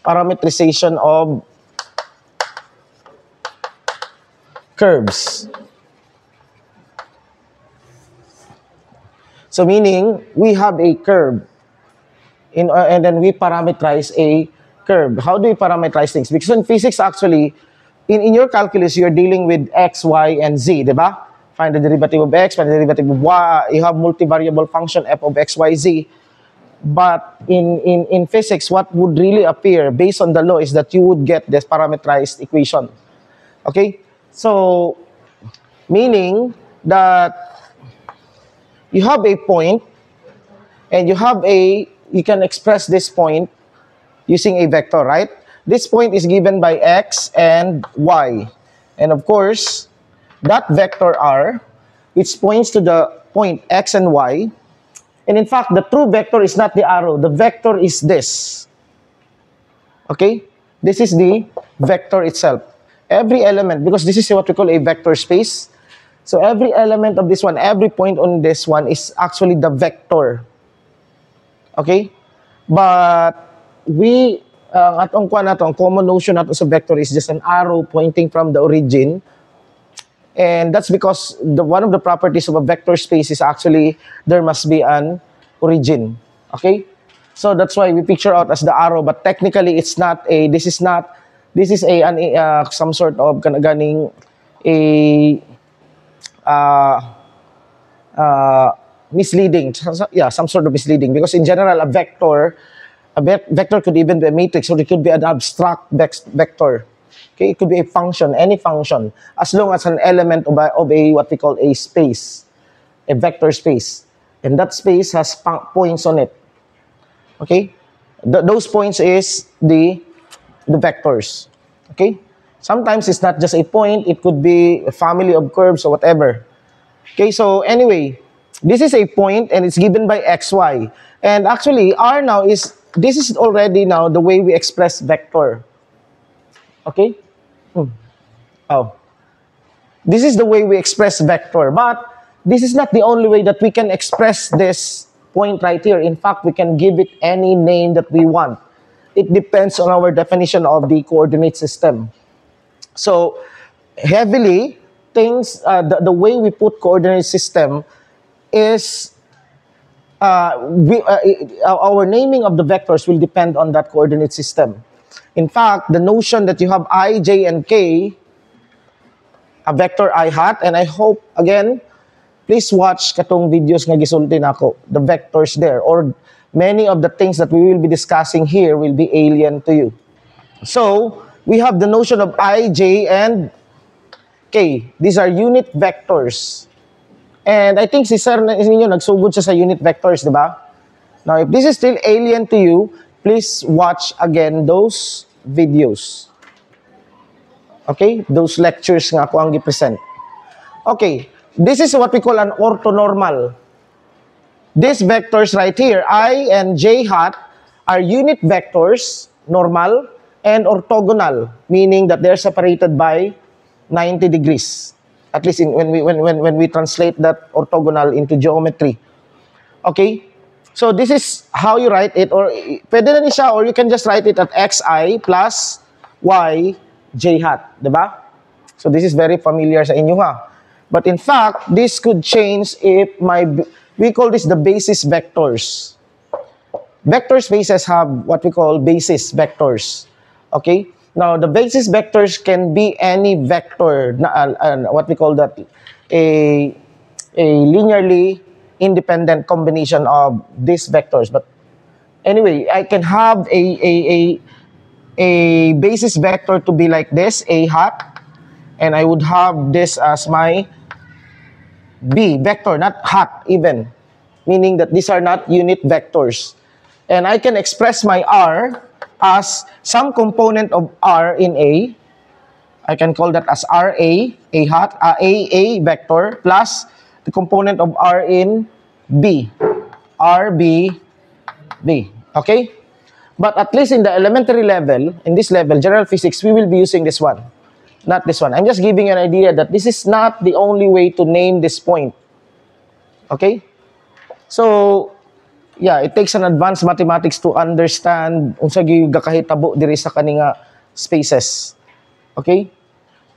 parameterization of curves. So meaning, we have a curve, and then we parameterize a curve. How do you parameterize things? Because in physics, actually, in your calculus, you're dealing with x, y, and z, diba? Find the derivative of x, find the derivative of y. You have multivariable function f of x, y, z. But in physics, what would really appear based on the law is that you would get this parameterized equation. Okay? So, meaning that you have a point, and you can express this point using a vector, right? This point is given by x and y. And of course, that vector r, which points to the point x and y. And in fact, the true vector is not the arrow. The vector is this. Okay? This is the vector itself. Every element, because this is what we call a vector space. So every element of this one, every point on this one is actually the vector. Okay? But atong common notion nato sa vector is just an arrow pointing from the origin. And that's because one of the properties of a vector space is actually there must be an origin. Okay? So that's why we picture out as the arrow, but technically it's not a, this is some sort of misleading. Yeah, some sort of misleading, because in general a vector could even be a matrix, or it could be an abstract vector. Okay, it could be a function, any function, as long as an element of a what we call a space, a vector space, and that space has points on it. Okay, those points is the vectors. Okay, sometimes it's not just a point; it could be a family of curves or whatever. Okay, so anyway, this is a point, and it's given by x, y, and actually r now this is already now the way we express vector. Okay? Oh. This is the way we express vector. But this is not the only way that we can express this point right here. In fact, we can give it any name that we want. It depends on our definition of the coordinate system. So, heavily, the way we put coordinate system is our naming of the vectors will depend on that coordinate system. In fact, the notion that you have I, j, and k, a vector I hat, and I hope, again, please watch katong videos nga gisulti nako, the vectors there, or many of the things that we will be discussing here will be alien to you. So, we have the notion of I, j, and k. These are unit vectors. And I think si Sir ninyo nagsugod siya sa unit vectors, di ba? Now, if this is still alien to you, please watch again those videos. Okay? Those lectures nga ako ang gipresent. Okay. This is what we call an orthonormal. These vectors right here, I and j hat, are unit vectors, normal, and orthogonal, meaning that they're separated by 90 degrees. At least when we translate that orthogonal into geometry. Okay? So this is how you write it, or pwede na ni siya, or you can just write it at xi plus y j hat, diba? So this is very familiar sa inyo, ha? But in fact, this could change if we call this the basis vectors. Vector spaces have what we call basis vectors. Okay? Now, the basis vectors can be any vector, what we call that, a linearly independent combination of these vectors. But anyway, I can have a basis vector to be like this, a hat, and I would have this as my b vector, not hat even, meaning that these are not unit vectors. And I can express my r as some component of r in a. I can call that as ra, a hat, a vector, plus the component of r in b, rb, b. Okay? But at least in the elementary level, in this level, general physics, we will be using this one, not this one. I'm just giving you an idea that this is not the only way to name this point. Okay? So, yeah, it takes an advanced mathematics to understand unsa gyud gakahitabo diri sa kaninga spaces. Okay?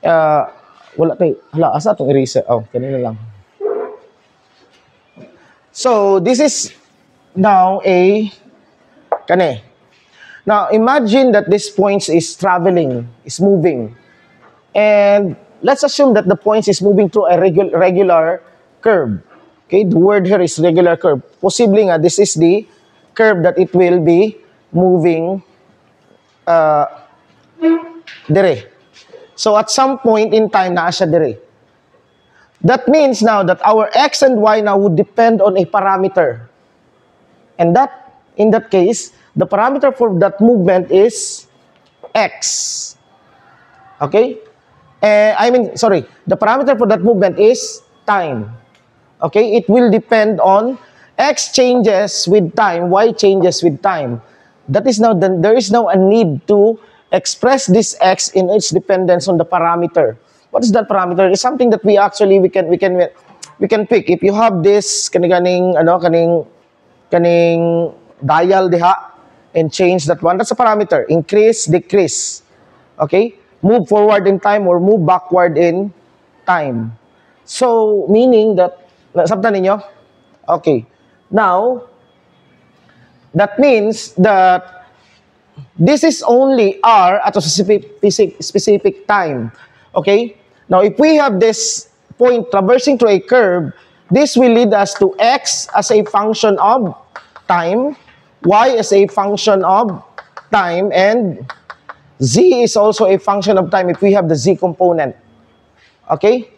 Wala tay hala asa tong eraser. Oh, kanina lang. So, this is now a kani. Now, imagine that this point is traveling, is moving. And let's assume that the point is moving through a regular curve. Okay, the word here is regular curve. Possibly nga, this is the curve that it will be moving dire. So at some point in time, naa siya dire. That means now that our x and y now would depend on a parameter. And that, in that case, the parameter for that movement is x. Okay? The parameter for that movement is time. Okay? It will depend on x changes with time, y changes with time. That is now, there is now a need to express this x in its dependence on the parameter. What is that parameter? It's something that we actually we can pick. If you have this kaning dial diha and change that one, that's a parameter. Increase, decrease. Okay? Move forward in time or move backward in time. So, meaning that, nasabtan ninyo? Okay. Now, that means that this is only R at a specific time. Okay? Now, if we have this point traversing through a curve, this will lead us to x as a function of time, y as a function of time, and z is also a function of time if we have the z component. Okay?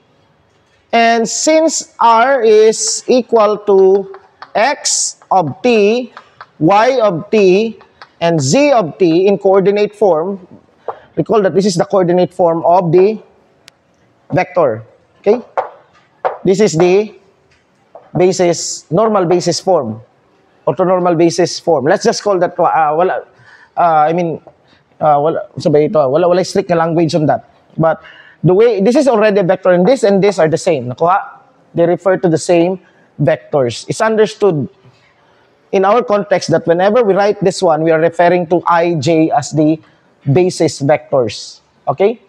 And since r is equal to x of t, y of t, and z of t in coordinate form, recall that this is the coordinate form of the vector. Okay? This is the normal basis form. Orthonormal basis form. Let's just call that, wala strict na language on that. But the way, this is already a vector, and this are the same. Nakuha? They refer to the same vectors. It's understood in our context that whenever we write this one, we are referring to I, J as the basis vectors. Okay?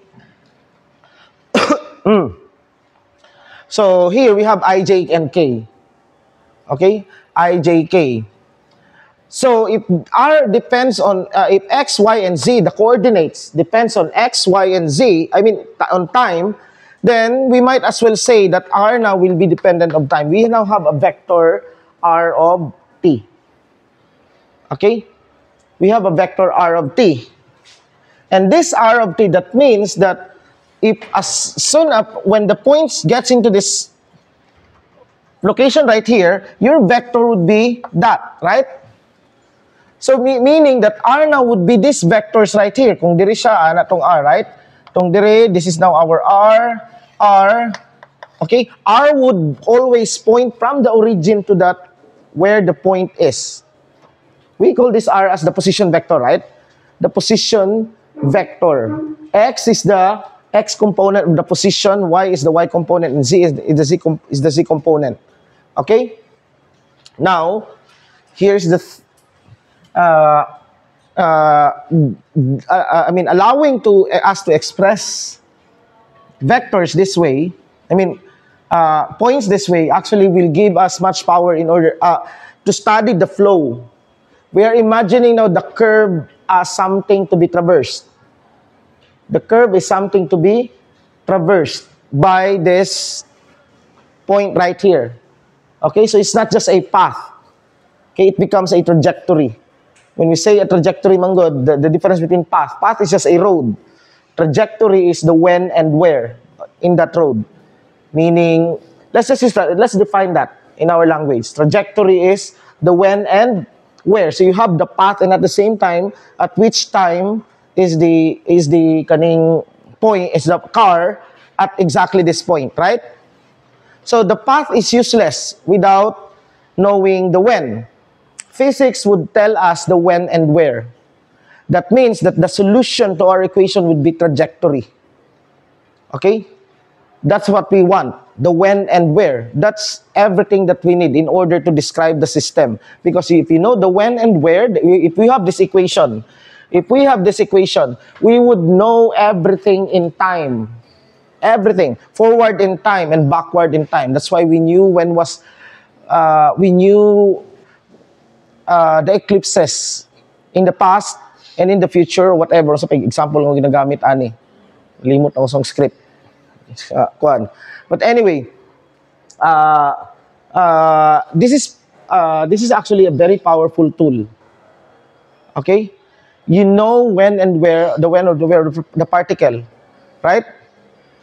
So here we have I, J, and K. Okay? I, J, K. So if R depends on, if X, Y, and Z, the coordinates depends on X, Y, and Z, on time, then we might as well say that R now will be dependent on time. We now have a vector R of T. Okay? We have a vector R of T. And this R of T, that means that if as soon as when the points gets into this location right here, your vector would be that, right? So meaning that R now would be these vectors right here. Kung diri siya, tong R, right? Tong diri, this is now our R. Okay? R would always point from the origin to that where the point is. We call this R as the position vector, right? The position vector. X is the X component of the position, Y is the Y component, and Z is the Z component. Okay? Now, here's the allowing us to express vectors this way, points this way, actually will give us much power in order to study the flow. We are imagining now the curve as something to be traversed. The curve is something to be traversed by this point right here. Okay, so it's not just a path. Okay, it becomes a trajectory. When we say a trajectory, manggod, the difference between path is just a road. Trajectory is the when and where in that road. Meaning, let's define that in our language. Trajectory is the when and where. So you have the path, and at the same time, at which time is the car at exactly this point, right? So the path is useless without knowing the when. Physics would tell us the when and where. That means that the solution to our equation would be trajectory. Okay? That's what we want. The when and where. That's everything that we need in order to describe the system. Because if you know the when and where, if we have this equation, we would know everything in time. Everything. Forward in time and backward in time. That's why we knew the eclipses in the past and in the future, whatever. So, example ng ginagamit, ani. Limot ako sa script. Kuan. But anyway, this is actually a very powerful tool. Okay? You know when and where, the when or the where, the particle. Right?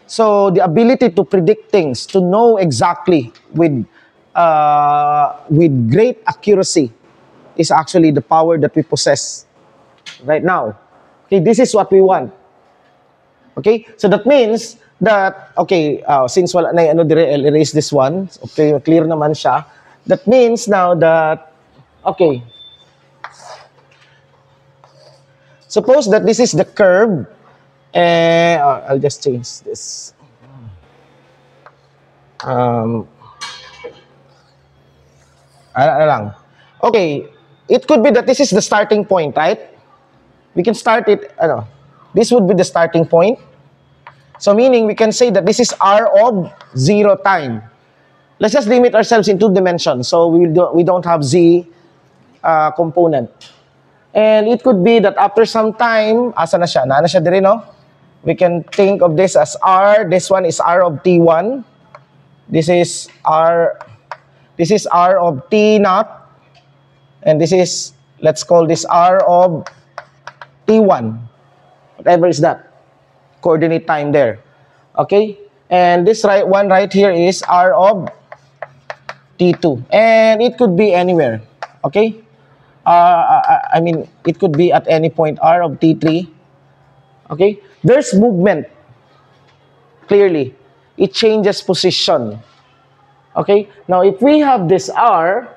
So, the ability to predict things, to know exactly with great accuracy is actually the power that we possess right now. Okay, this is what we want. Okay, so that means that, okay, since wala na yung I'll erase this one. Okay, clear naman siya. That means now that, okay, suppose that this is the curve, and I'll just change this. Ano lang. Okay, it could be that this is the starting point, right? We can start it, this would be the starting point. So meaning we can say that this is R of 0 time. Let's just limit ourselves in 2 dimensions. So we don't have Z component. And it could be that after some time, asa na siya? Naana siya dire, no? We can think of this as R. This one is R of T1. This is R of T naught. And this is, let's call this R of T1. Whatever is that. Coordinate time there. Okay? And this one right here is R of T2. And it could be anywhere. Okay? I mean, it could be at any point. R of T3. Okay? There's movement. Clearly. It changes position. Okay? Now, if we have this R,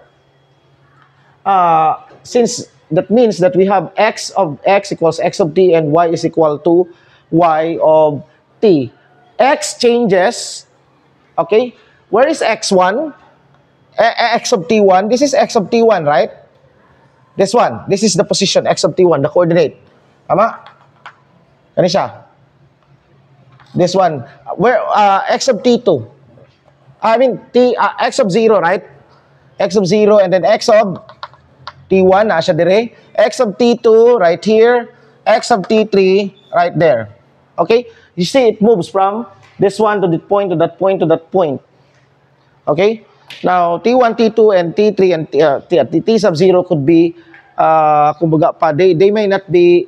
since that means that we have x of x equals x of t and y is equal to y of t. X changes, okay? Where is x1? X of t1. This is x of t1, right? This one. This is the position, x of t1, the coordinate. Tama? Ano siya? This one. Where, x of t2. I mean, x of 0, right? X of 0 and then x of T1, nasa dire. X of T2, right here. X of T3, right there. Okay? You see, it moves from this one to that point, to that point, to that point. Okay? Now, T1, T2, and T3, and T sub 0 could be, kumbaga pa, they may not be,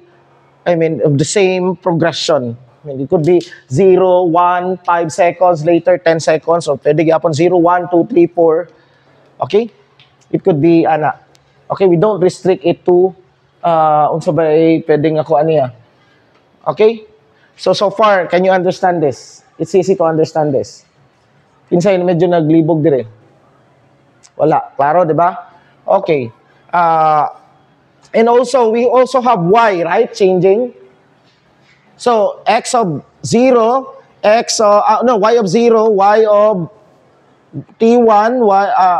I mean, of the same progression. I mean, it could be 0, 1, 5 seconds, later 10 seconds, or pwede gyapon 0, 1, 2, 3, 4. Okay? It could be, okay, we don't restrict it to, unsa ba pwedeng ako aniya. Okay? So far, can you understand this? It's easy to understand this. Kinsay medyo naglibog dire. Wala. Klaro, di ba? Okay. And also, we also have y, right? Changing. So, x of 0, y of 0, y of T1,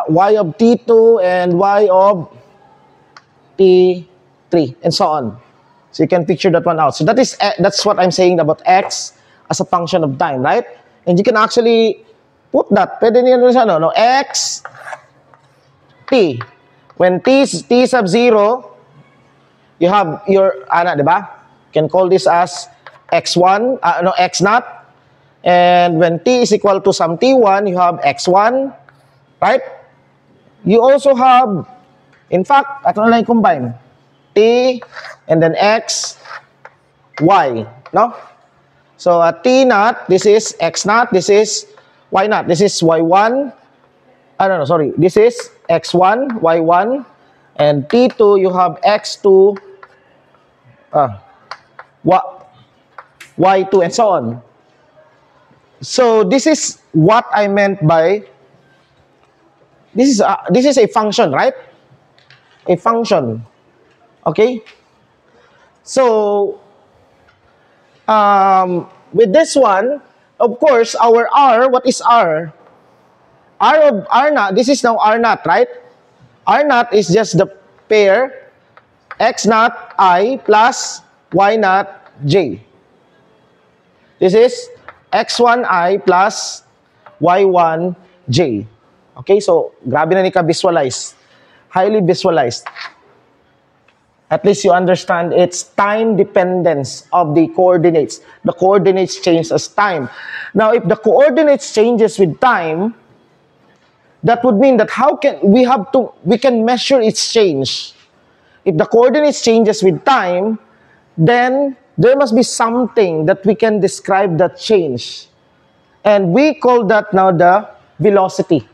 y of T2, and y of T3, and so on. So you can picture that one out. So that's what I'm saying about x as a function of time, right? And you can actually put that. Pwede niyo sa x, t. When t sub 0, you have your, di ba? You can call this as x1, x naught. And when t is equal to some t1, you have x1, right? You also have, in fact, ito na lang combine. T, and then x, y, no? So, at t naught, this is x naught, this is y naught, this is y1, this is x1, y1, and t2, you have x2, y2, and so on. So, this is what I meant by, this is a function, right? A function. Okay? So, with this one, of course, our R, what is R? R of R naught, this is now R naught, right? R naught is just the pair X naught I plus Y naught J. This is X1I plus Y1J. Okay, so grabe na ni ka visualize. Highly visualized. At least you understand its time dependence of the coordinates. The coordinates change as time. Now, if the coordinates changes with time, that would mean that we can measure its change. If the coordinates changes with time, then there must be something that we can describe that change. And we call that now the velocity.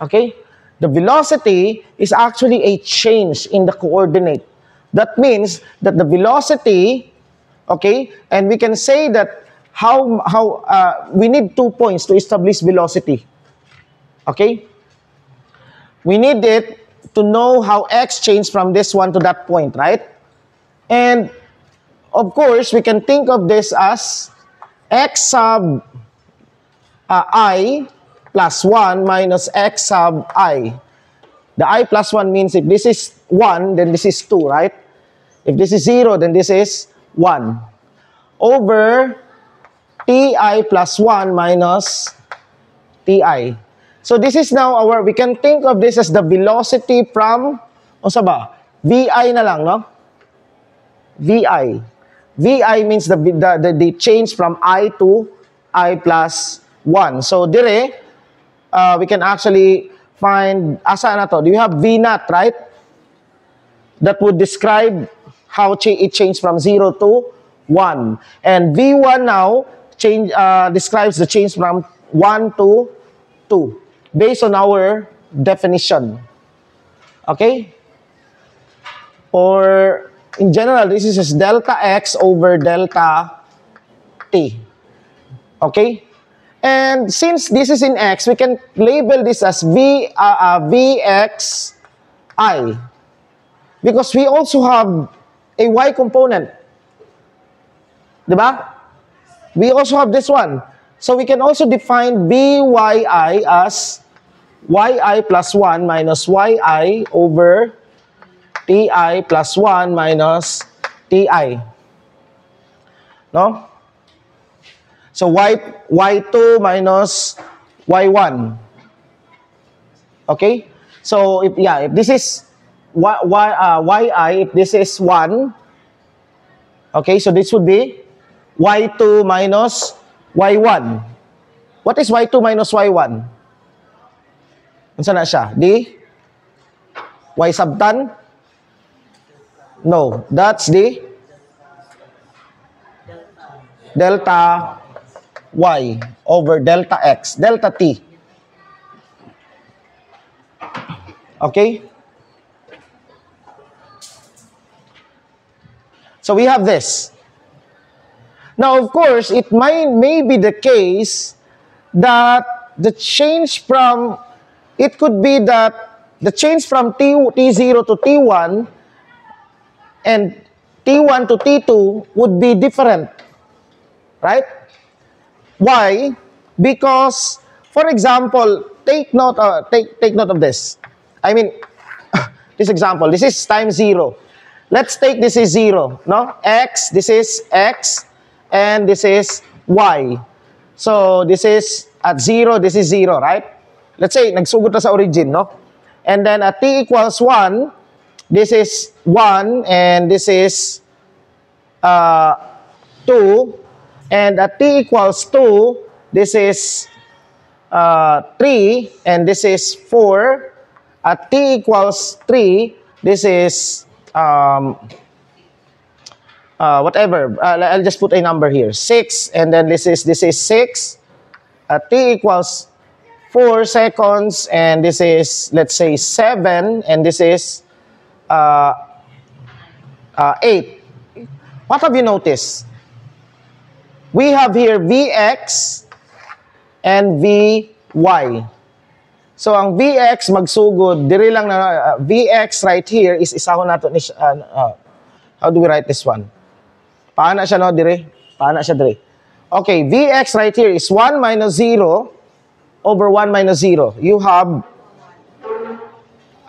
Okay? The velocity is actually a change in the coordinate. That means that the velocity, okay, and we can say that we need 2 points to establish velocity. Okay? We need it to know how x changed from this one to that point, right? And of course, we can think of this as x sub I plus 1 minus x sub I. The I plus 1 means if this is 1, then this is 2, right? If this is 0, then this is 1. Over ti plus 1 minus ti. So this is now we can think of this as the velocity from, vi na lang, no? Vi. Vi means the change from I to I plus 1. So dire, we can actually find, asa na to? Do you have V naught, right? That would describe how it changed from 0 to 1. And V1 now describes the change from 1 to 2 based on our definition. Okay? Or in general, this is just delta x over delta t. Okay? And since this is in x, we can label this as Vxi. Because we also have a y component. Diba? We also have this one. So we can also define Byi as yi plus 1 minus yi over ti plus 1 minus ti. No? So y2 minus y1. Okay? So if this is yi, if this is 1, okay, so this would be y2 minus y1. What is y2 minus y1? Ano na siya? D? Y subtan? No, that's the delta y over delta x, delta t. Okay? So we have this. Now, of course, it may be the case that the change from, it could be that the change from T0 to T1 and T1 to T2 would be different. Right? Why? Because, for example, take note of this. I mean, this example, this is time 0. Let's take this is 0, no? X, this is x, and this is y. So, this is at 0, this is 0, right? Let's say, nagsugod na sa origin, no? And then at t equals 1, this is 1, and this is 2. And at t equals 2, this is 3, and this is 4. At t equals 3, this is whatever. I'll just put a number here. 6, and then this is 6. At t equals 4 seconds, and this is, let's say, 7, and this is 8. What have you noticed? We have here Vx and Vy. So, ang Vx magsugod, diri lang na, Vx right here is isahon nato ni, how do we write this one? Paana siya, no, diri? Paana siya, diri? Okay, Vx right here is 1 minus 0 over 1 minus 0. You have,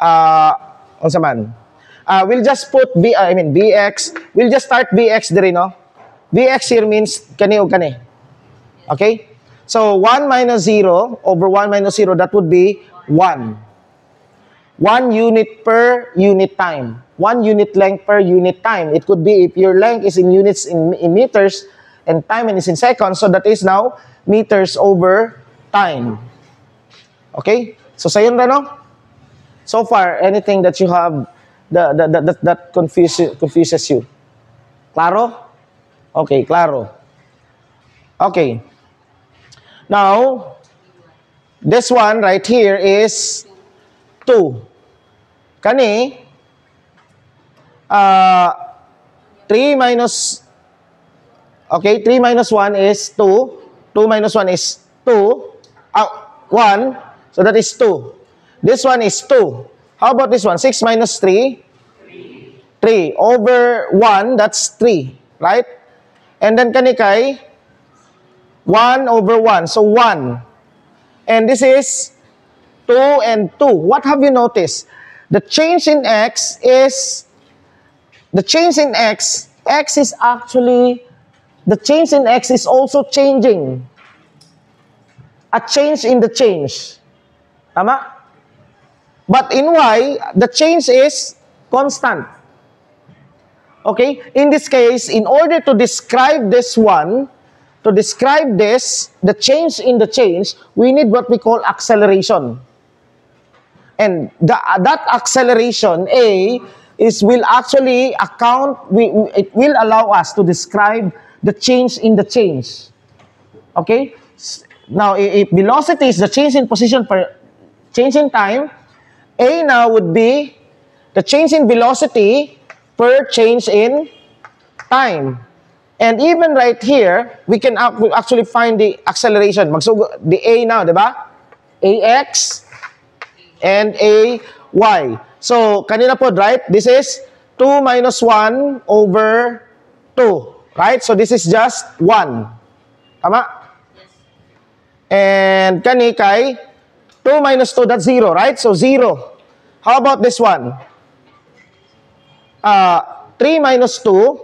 unsa man? We'll just put Vx, we'll just start Vx there, no? Vx here means kani o kani. Okay? So, 1 minus 0 over 1 minus 0, that would be 1. 1 unit per unit time. 1 unit length per unit time. It could be if your length is in units in meters and time is in seconds, so that is now meters over time. Okay? So, sayon na, no? So far, anything that you have that confuses you. Claro? Okay, claro. Okay. Now, this one right here is 2. Kani, 3 minus, okay, 3 minus 1 is 2. 2 minus 1 is 2. 1. So that is 2. This one is 2. How about this one? 6 minus 3? 3. Over 1, that's 3. Right? And then kani kay 1 over 1. So 1. And this is 2 and 2. What have you noticed? The change in x is, x is actually, the change in x is also changing. A change in the change. Tama? But in y, the change is constant. Okay? In this case, in order to describe this one, to describe this, the change in the change, we need what we call acceleration. And that acceleration, A, will actually account, it will allow us to describe the change in the change. Okay? Now, if velocity is the change in position per change in time, A now would be the change in velocity per change in time. And even right here, we can actually find the acceleration. Magsugo the A now, diba? AX and AY. So, kanina po, right? This is 2 minus 1 over 2. Right? So, this is just 1. Tama? And kani kay 2 minus 2, that's 0, right? So, 0. How about this one? 3 minus 2,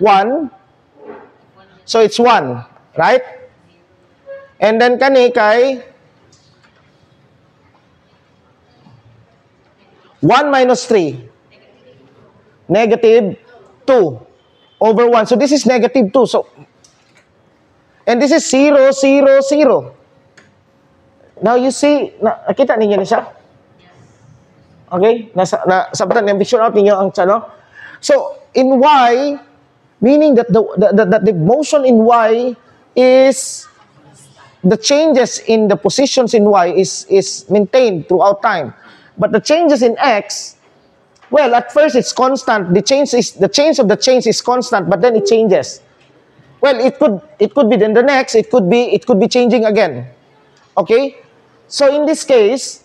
1. So, it's 1, right? And then kani kay 1 minus 3, negative 2 over 1. So, this is negative 2. So, and this is 0, 0, 0. Now, you see, nakita ninyo na siya? Okay? Sabtan yung visual out ninyo ang chano. So, in y, meaning that the motion in y is, the changes in the positions in y is maintained throughout time. But the changes in x, well, at first it's constant. The change of the change is constant, but then it changes. Well, it could be then the next, it could be changing again. Okay? So in this case,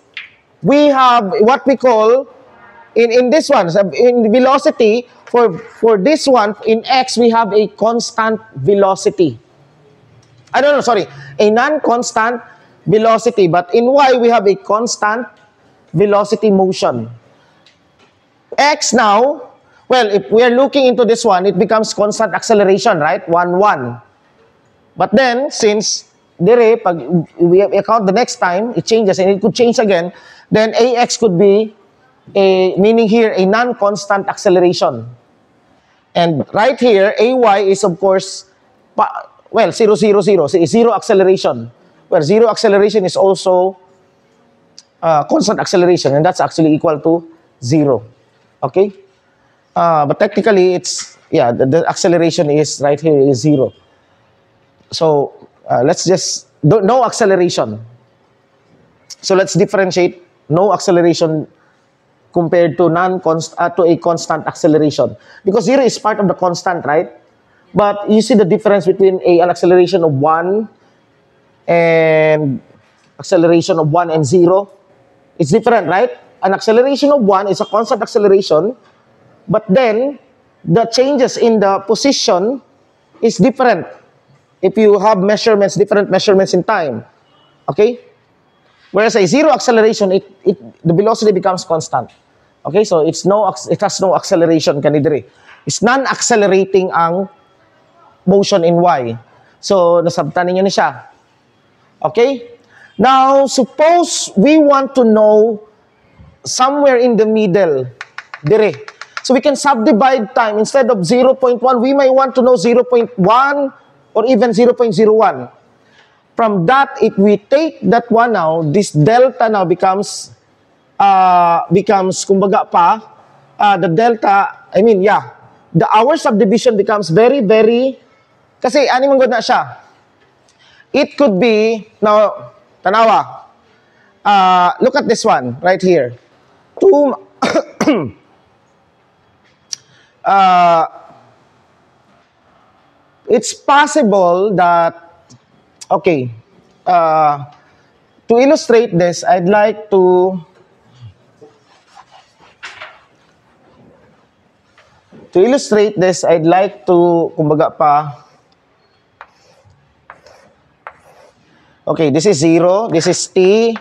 we have what we call in this one, in velocity, for this one, in x, we have a constant velocity. A non-constant velocity, but in y, we have a constant velocity motion. X now, well, if we are looking into this one, it becomes constant acceleration, right? 1, 1. But then, since pag we account the next time, it changes, and it could change again, then AX could be, meaning here, a non-constant acceleration. And right here, AY is, of course, 0, 0, 0. So, zero acceleration. Well, zero acceleration is also constant acceleration, and that's actually equal to 0. Okay? But technically, it's, the acceleration is, right here, is 0. So, let's just, no acceleration. So, let's differentiate no acceleration compared to to a constant acceleration. Because 0 is part of the constant, right? But you see the difference between an acceleration of 1 and acceleration of 1 and 0? It's different, right? An acceleration of 1 is a constant acceleration, but then the changes in the position is different. if you have measurements, different measurements in time. Okay? Whereas a zero acceleration, the velocity becomes constant. Okay? So it has no acceleration kanidiri. It's non-accelerating ang motion in y. So nasabtan ninyo ni siya. Okay? Now, suppose we want to know somewhere in the middle. Dire. So we can subdivide time. Instead of 0.1, we may want to know 0.1 or even 0.01. From that, if we take that one now, this delta now becomes kumbaga pa, the delta, the hour subdivision becomes very, very, kasi animang good na siya. It could be, now, tanawa, look at this one, right here. It's possible that, okay, to illustrate this, I'd like to kumbaga pa, okay, this is 0, this is t,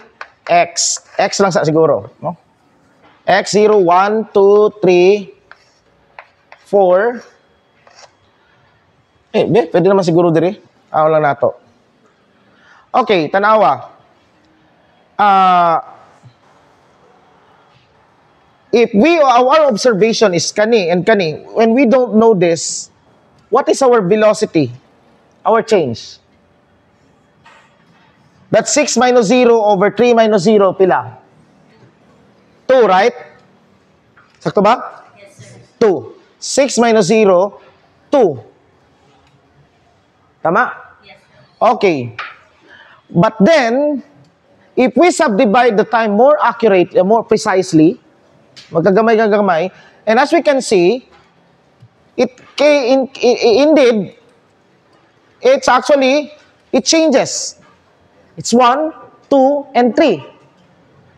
x lang sa siguro, no? X, 0, 1, 2, 3, 4. Pwede naman siguro diri. Lang nato. Okay, tanawa. If our observation is kani and kani, when we don't know this, what is our velocity? Our change? That's 6 minus 0 over 3 minus 0, pila? 2, right? Sakto ba? Yes, sir. 2. 6 minus 0, 2. Tama? Yes, sir. Okay. But then, if we subdivide the time more accurate, more precisely, magkagamay, and as we can see, indeed, it changes. It's 1, 2, and 3.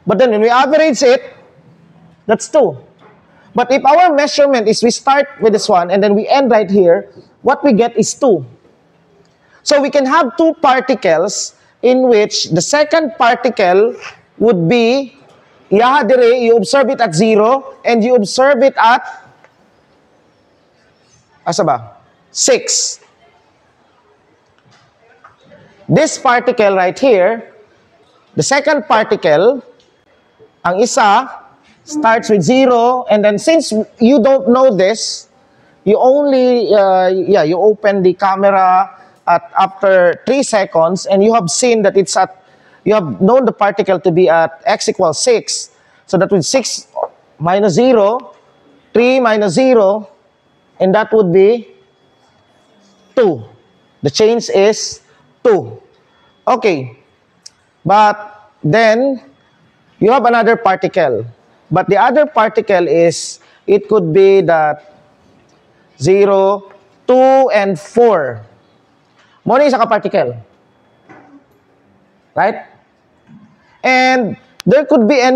But then when we average it, that's 2. But if our measurement is we start with this one and then we end right here, what we get is 2. So we can have two particles in which the second particle would be, you observe it at 0 and you observe it at, asa ba? 6. This particle right here, the second particle, ang isa, starts with 0, and then since you don't know this, you only, you open the camera after 3 seconds, and you have seen that you have known the particle to be at x equals 6. So that would 6 minus 0, 3 minus 0, and that would be 2. The change is 2. Okay. But then, you have another particle. But the other particle is, it could be that 0, 2, and 4. Muna isa ka particle. Right? And there could be a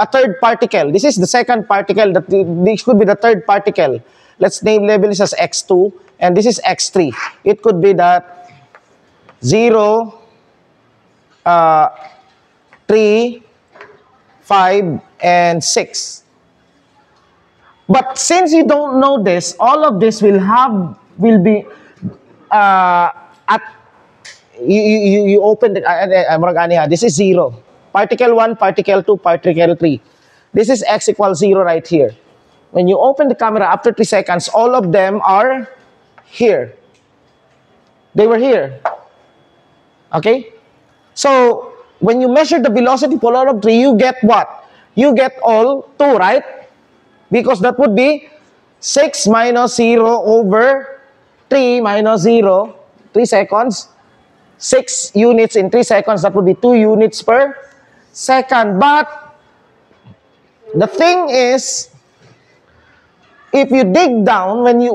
third particle. This is the second particle. This could be the third particle. Let's label this as x2, and this is x3. It could be that 0, 3, 5, and 6. But since you don't know this, all of this will be you open the this is 0. Particle 1, particle 2, particle 3. This is x equals 0 right here. When you open the camera after 3 seconds, all of them are here. They were here. Okay? So, when you measure the velocity for all of 3, you get what? You get all 2, right? Because that would be 6 minus 0 over 3 minus 0, 3 seconds. 6 units in 3 seconds, that would be 2 units per second. But the thing is, if you dig down, when you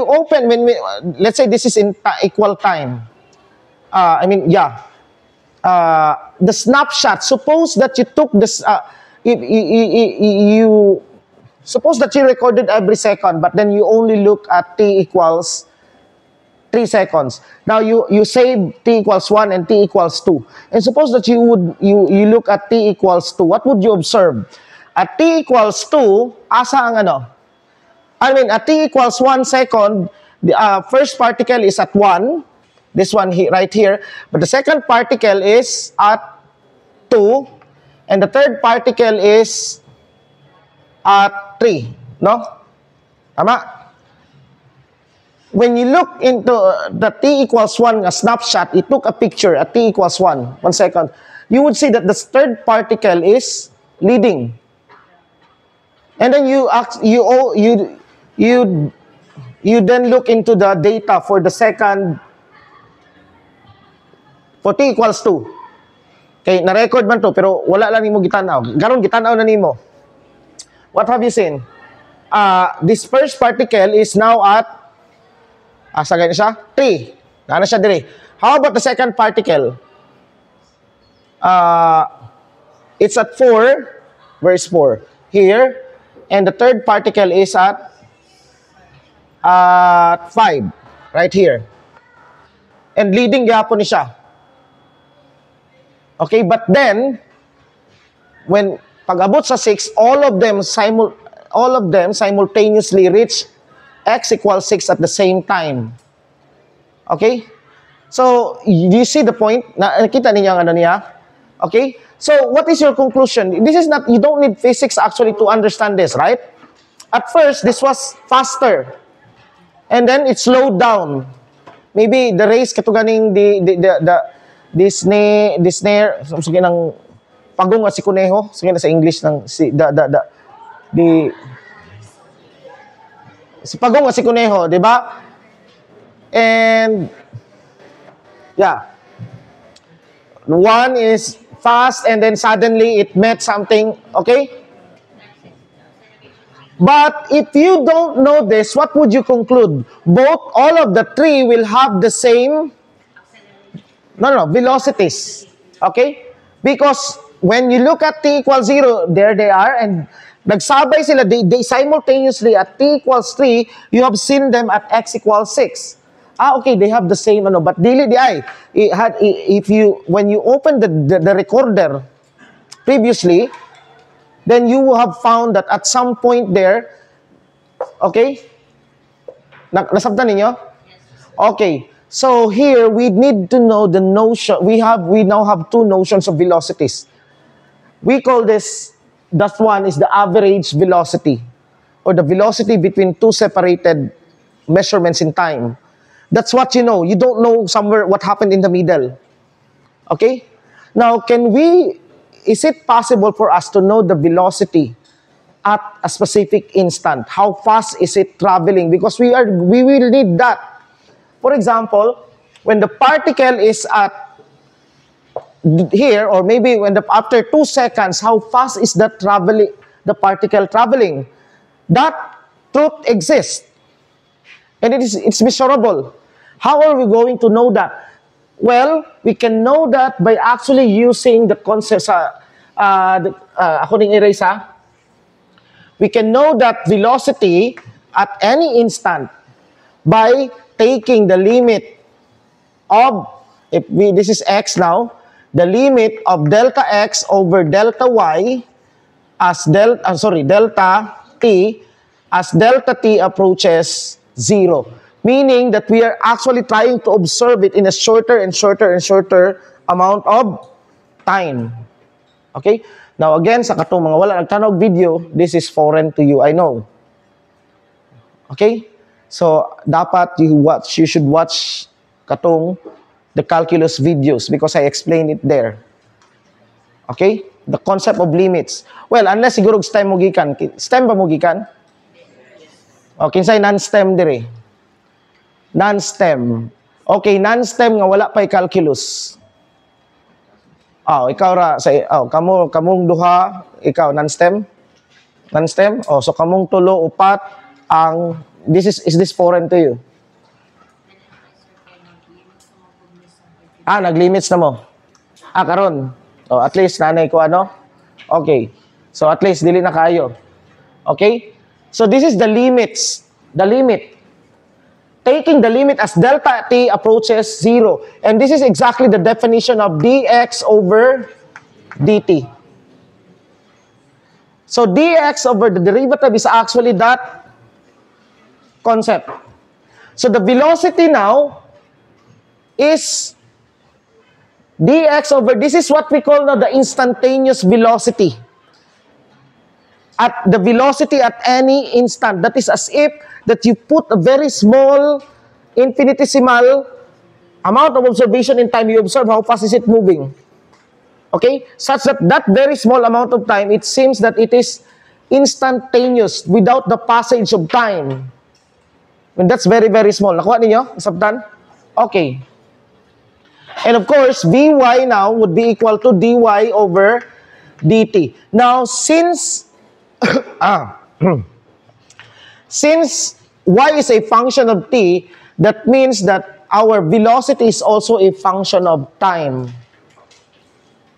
open, let's say this is in equal time. The snapshot. Suppose that you took this. Suppose that you recorded every second, but then you only look at t equals 3 seconds. Now you save t equals 1 and t equals 2. And suppose that you look at t equals 2. What would you observe? At t equals 2, asa ang ano? I mean, at t equals 1 second, the first particle is at 1. This one right here. But the second particle is at 2. And the third particle is at 3. No? Tama? When you look into the t equals 1 snapshot, it took a picture at t equals 1 second, you would see that the third particle is leading. And then you then look into the data for the second, for t equals 2. Okay, na-record man to, pero wala lang nimo gitanaw. Garon gitanaw na nimo. What have you seen? This first particle is now at asa ganyan siya? 3. Nana siya dire. How about the second particle? It's at 4. Where is 4? Here. And the third particle is at 5. Right here. And leading gapon ni siya. Okay, but then, when pag-abot sa 6, all of them simultaneously reach x equals 6 at the same time. Okay? So, you see the point? Nakita niyo ang ano niya? Okay? So, what is your conclusion? This is not, you don't need physics actually to understand this, right? At first, this was faster. And then, it slowed down. Maybe the race katuganing the Disney, sige ng pagong si kuneho, sige na sa English ng si pagong si kuneho, di ba? And yeah. One is fast and then suddenly it met something, okay? But if you don't know this, what would you conclude? All of the three will have the same velocities. Okay? Because when you look at t equals 0, there they are, and nagsabay sila, they simultaneously at t equals 3, you have seen them at x equals 6. Okay, they have the same, but dili di ay. When you open the recorder previously, then you have found that at some point there, okay? Nasabtan ninyo? Okay. So here, we need to know the notion, we now have two notions of velocities. We call this, that one is the average velocity, or the velocity between two separated measurements in time. That's what you know. You don't know somewhere what happened in the middle. Okay? Now, is it possible for us to know the velocity at a specific instant? How fast is it traveling? Because we will need that. For example, when the particle is at here, or maybe after 2 seconds, how fast is the particle traveling? That truth exists. And it's measurable. How are we going to know that? Well, we can know that by actually using the concept ako ning erase ha. We can know that velocity at any instant by taking the limit of, this is x now, the limit of delta x over delta y as delta t as delta t approaches 0. Meaning that we are actually trying to observe it in a shorter and shorter and shorter amount of time. Okay? Now again, sa katong mga wala nagtanog video, this is foreign to you, I know. Okay? So, dapat you should watch katong the calculus videos because I explained it there. Okay? The concept of limits. Well, unless siguro STEM mo gikan. STEM ba mo gikan? Okay, say non-STEM dire. Non-STEM. Okay, non-STEM nga wala pa'y calculus. Ikaw ra kamong duha, ikaw non-STEM? Non-STEM? So kamong tulo upat ang is this foreign to you? Nag-limits na mo. Karon. At least nanay ko Okay. So at least dili na kayo. Okay? So this is the limits. The limit. taking the limit as delta t approaches 0. And this is exactly the definition of dx over dt. So dx over the derivative is actually that concept. So the velocity now is dx over, this is what we call now the instantaneous velocity. At the velocity at any instant. That is as if that you put a very small, infinitesimal amount of observation in time. You observe how fast is it moving. Okay? Such that that very small amount of time, it seems that it is instantaneous without the passage of time. And that's very, very small. Nakuha ninyo? Nasabtan? Okay. And of course, Vy now would be equal to dy over dt. Now, since since y is a function of t, that means that our velocity is also a function of time.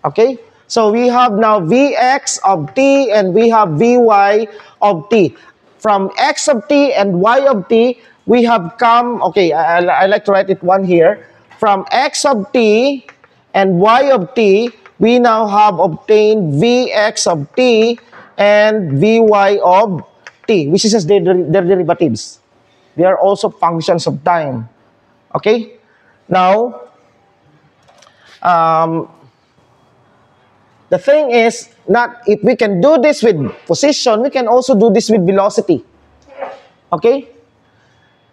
Okay? So we have now Vx of t and we have Vy of t. From x of t and y of t, we have come, okay, I like to write it one here. From x of t and y of t, we now have obtained Vx of t and Vy of t, which is their derivatives. They are also functions of time. Okay? Now, the thing is, not if we can do this with position, we can also do this with velocity. Okay?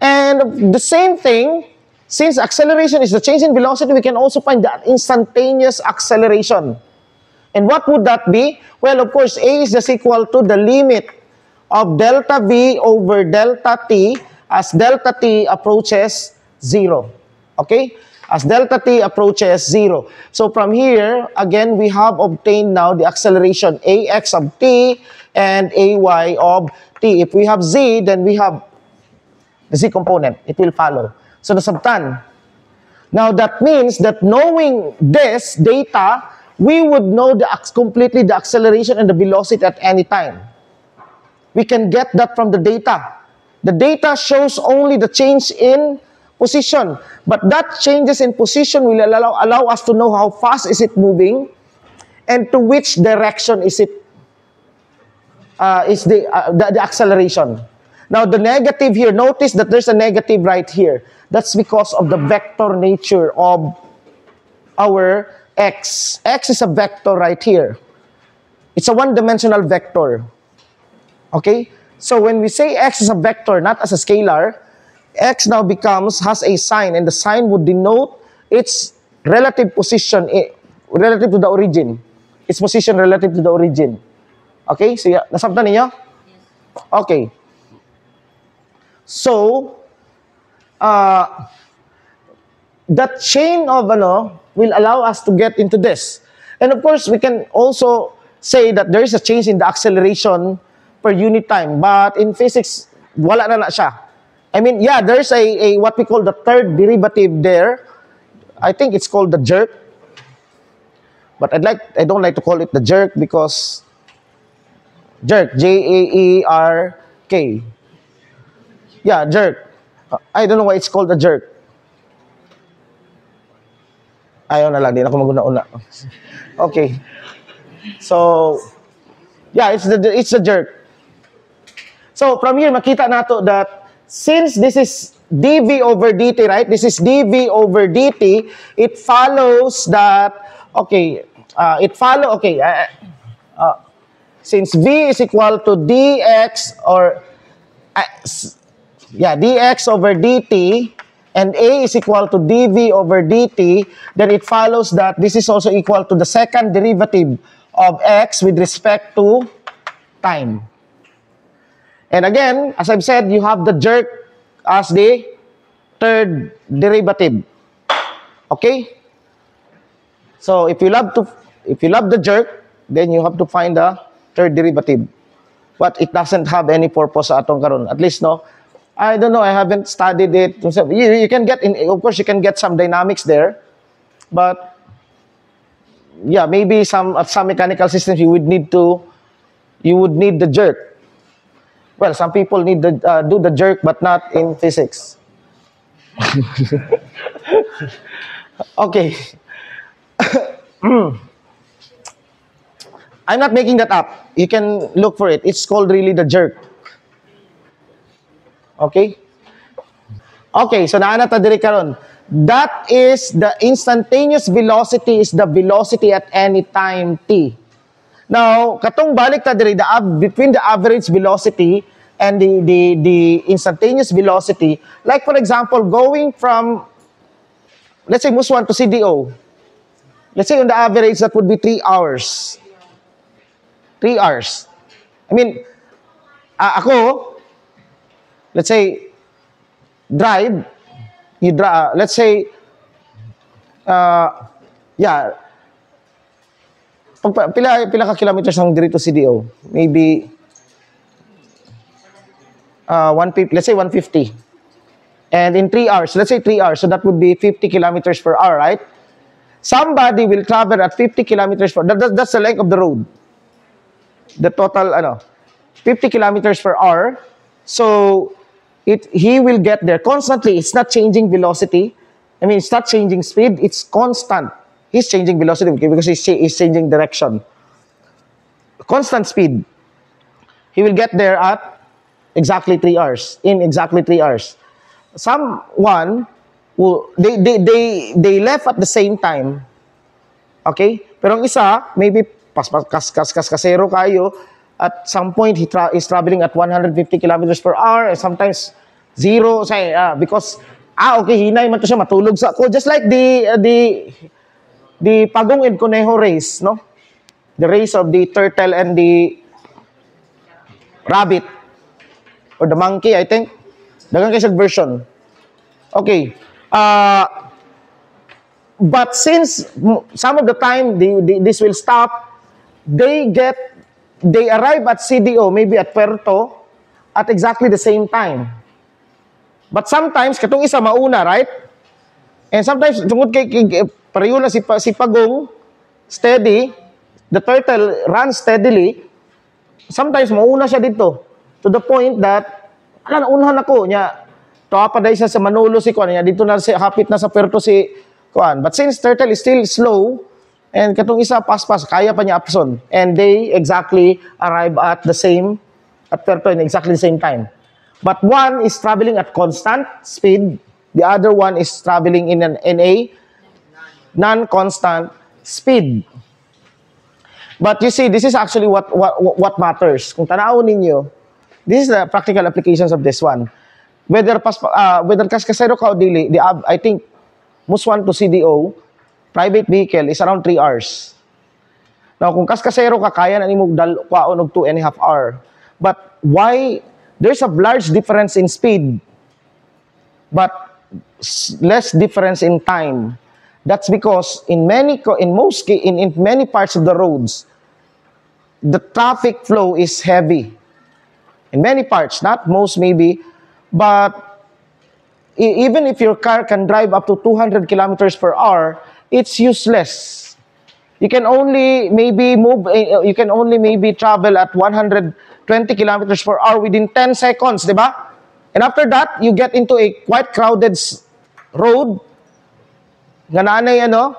And the same thing, since acceleration is the change in velocity, we can also find that instantaneous acceleration. And what would that be? Well, of course, A is just equal to the limit of delta V over delta T as delta T approaches 0. Okay? As delta T approaches 0. So from here, again, we have obtained now the acceleration AX of T and AY of T. If we have Z, then we have the Z component. It will follow. So nasabtan. Now that means that knowing this data, we would know completely the acceleration and the velocity at any time. We can get that from the data. The data shows only the change in position, but that changes in position will allow us to know how fast is it moving and to which direction is it the acceleration. Now the negative here, notice that there's a negative right here. That's because of the vector nature of our x. X is a vector right here. It's a one-dimensional vector. Okay? So when we say x is a vector, not as a scalar, x now has a sign, and the sign would denote its relative position relative to the origin. Its position relative to the origin. Okay? So, nasabtan niyo? Okay. So, that chain of will allow us to get into this. And of course, we can also say that there is a change in the acceleration per unit time. But in physics, wala na siya. I mean, yeah, there's a what we call the third derivative there. I think it's called the jerk. But I don't like to call it the jerk because jerk, J-A-E-R-K. Yeah, jerk. I don't know why it's called a jerk. Ayaw na lang, di na ako maguna-una. Okay. So, yeah, it's the jerk. So, from here, makita nato that since this is dv over dt, right? This is dv over dt. It follows that, okay, since v is equal to dx or, dx over dt, and a is equal to dv over dt, then it follows that this is also equal to the second derivative of x with respect to time. And again, as I've said, you have the jerk as the third derivative. Okay? So if you love the jerk, then you have to find the third derivative. But it doesn't have any purpose sa atong karon. At least, no? I don't know, I haven't studied it. You can get, of course, you can get some dynamics there. But, yeah, maybe some mechanical systems you would need the jerk. Well, some people need to do the jerk, but not in physics. Okay. I'm not making that up. You can look for it. It's called really the jerk. Okay? Okay, so naana ta diri karon. That is the instantaneous velocity is the velocity at any time t. Now, katong balik ta diri between the average velocity and the instantaneous velocity, like for example, going from, let's say, Muswan to CDO. Let's say on the average, that would be 3 hours. 3 hours. I mean, ako, let's say, drive, let's say, yeah, pila ka kilometers ang diri to CDO? Maybe 150, let's say 150. And in 3 hours, let's say 3 hours, so that would be 50 kilometers per hour, right? Somebody will travel at 50 kilometers per hour. That's the length of the road. The total, 50 kilometers per hour. So, he will get there constantly. It's not changing velocity. I mean, it's not changing speed. It's constant. He's changing velocity because he's changing direction. Constant speed. He will get there at exactly 3 hours. In exactly 3 hours. Someone who they left at the same time. Okay? Pero ang isa, maybe kasero kayo. At some point, is traveling at 150 kilometers per hour, and sometimes zero, say, because, okay, hinay man to siya, matulog sa ako. Just like the Pagong and Conejo race, no? The race of the turtle and the rabbit, or the monkey, I think. Dagang kayo version. Okay. But since some of the time, this will stop, they arrive at CDO, maybe at Puerto, at exactly the same time. But sometimes, katong isa mauna, right? And sometimes, tungkol pareho na si Pagong, steady, the turtle runs steadily, sometimes mauna siya dito, to the point that, naunahan ako, niya, pa dahil siya sa Manolo si Kuan, niya, dito na hapit na sa Puerto si Kuan. But since turtle is still slow, and katong isa paspas, kaya pa niya apson. And they exactly arrive at Puerto in exactly the same time. But one is traveling at constant speed. The other one is traveling in a non-constant speed. But you see, this is actually what matters. Kung tanawon ninyo, this is the practical applications of this one. Whether kaskasero ka o dili, I think Muswan to CDO, private vehicle is around 3 hours. Now, kung kaskasero ka, kaya na nimo kwaon og 2.5 hours. But why? There's a large difference in speed, but less difference in time. That's because in many parts of the roads, the traffic flow is heavy. In many parts, not most maybe, but even if your car can drive up to 200 kilometers per hour, it's useless. You can only maybe travel at 120 kilometers per hour within 10 seconds, di ba? And after that, you get into a quite crowded road. Gananay,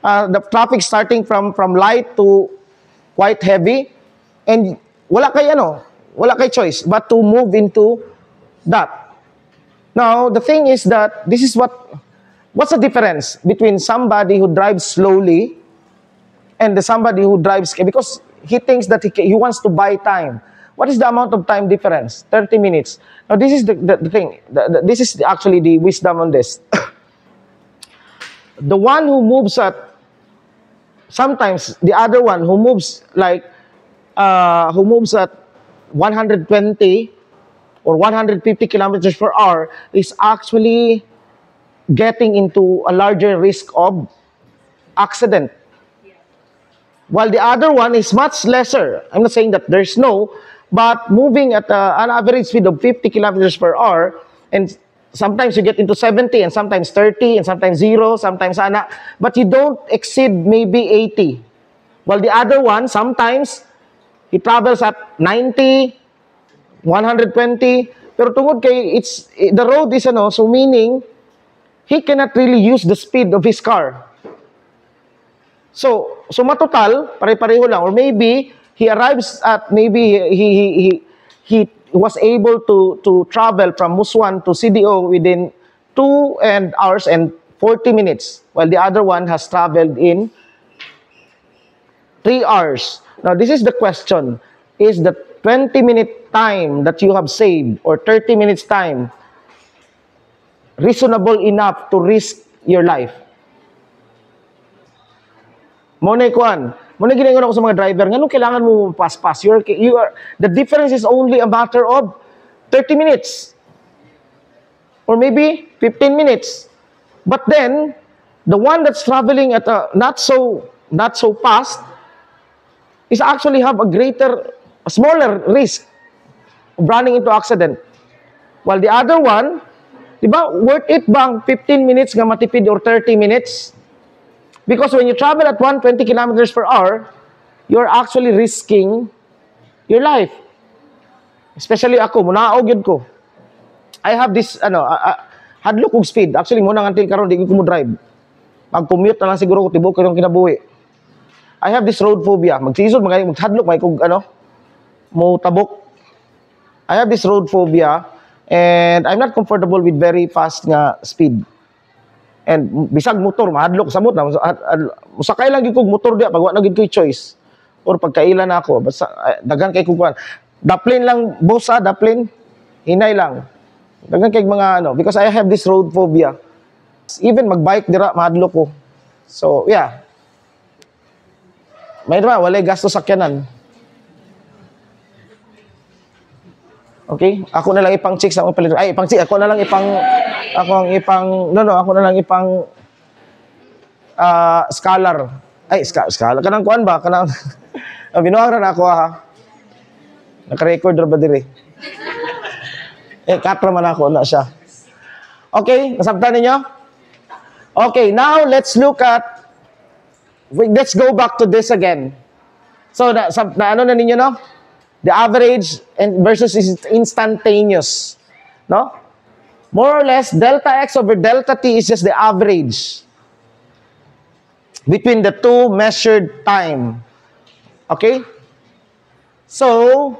the traffic starting from light to quite heavy. And wala kay choice but to move into that. Now, the thing is that what's the difference between somebody who drives slowly and somebody who drives, because he thinks that he wants to buy time. What is the amount of time difference? 30 minutes. Now, this is the thing. This is actually the wisdom on this. The one who moves sometimes the other one who moves at 120 or 150 kilometers per hour is actually getting into a larger risk of accident. While the other one is much lesser. I'm not saying that there's no, but moving at an average speed of 50 kilometers per hour, and sometimes you get into 70, and sometimes 30, and sometimes 0, sometimes but you don't exceed maybe 80. While the other one, sometimes he travels at 90, 120, pero tungod kay the road is so meaning he cannot really use the speed of his car. So matotal, pare-pareho lang. Or maybe, he arrives at, maybe he was able to travel from Musuan to CDO within 2 hours and 40 minutes, while the other one has traveled in 3 hours. Now, this is the question. Is the 20-minute time that you have saved, or 30 minutes time, reasonable enough to risk your life? Muna ikuan. Muna ginagawa ko sa mga driver, nganong kailangan mo pass-pass? The difference is only a matter of 30 minutes. Or maybe 15 minutes. But then, the one that's traveling at a not so fast is actually have a smaller risk of running into accident. While the other one, di ba, worth it bang 15 minutes nga matipid or 30 minutes? Because when you travel at 120 kilometers per hour, you're actually risking your life. Especially ako, munaog yun ko. I have this, hadlok kong speed. Actually, muna until karon di ko mo drive. Mag-commute na lang siguro ko, tibok ko yung kinabuhi. I have this road phobia. Magsisod, maghadlok, may kung, mo tabok. I have this road phobia, and I'm not comfortable with very fast nga speed. And bisag motor, mahadlok sa motor. Musakay lang yung motor diya, pag wala na yung choice. Or pagkailan na ako, basta, dagan kay kukuan. Daplin lang, boss daplin. Hinay lang. Dagan kay mga because I have this road phobia. Even magbike dira, mahadlok ko. So, yeah. May naman, walay gasto sakyanan. Okay? Ako na lang ipang chicks ang palit. Ay, ipang chicks. Ako na lang ipang scholar. Ay, scholar. Kanang kuan ba? Kanang, binuang na ako ha. Naka-record ba diri? Katra man ako na siya. Okay, nasabtan ninyo? Okay, now let's go back to this again. So, ano na ninyo, no? The average versus instantaneous. No? More or less, delta x over delta t is just the average between the two measured time. Okay? So,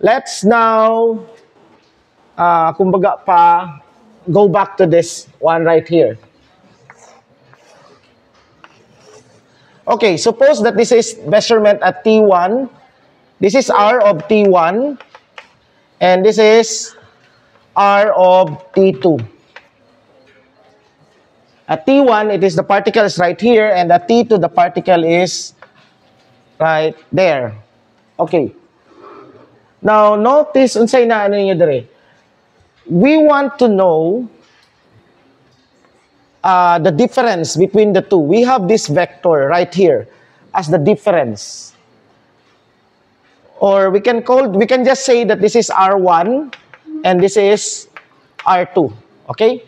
let's now, kumbaga pa, go back to this one right here. Okay, suppose that this is measurement at T1. This is R of T1. And this is R of T2. At T1, it is the particle is right here. And at T2, the particle is right there. Okay. Now, notice, unsay na ano niyo dire. We want to know the difference between the two. We have this vector right here as the difference. Or we can just say that this is R1 and this is R2. Okay?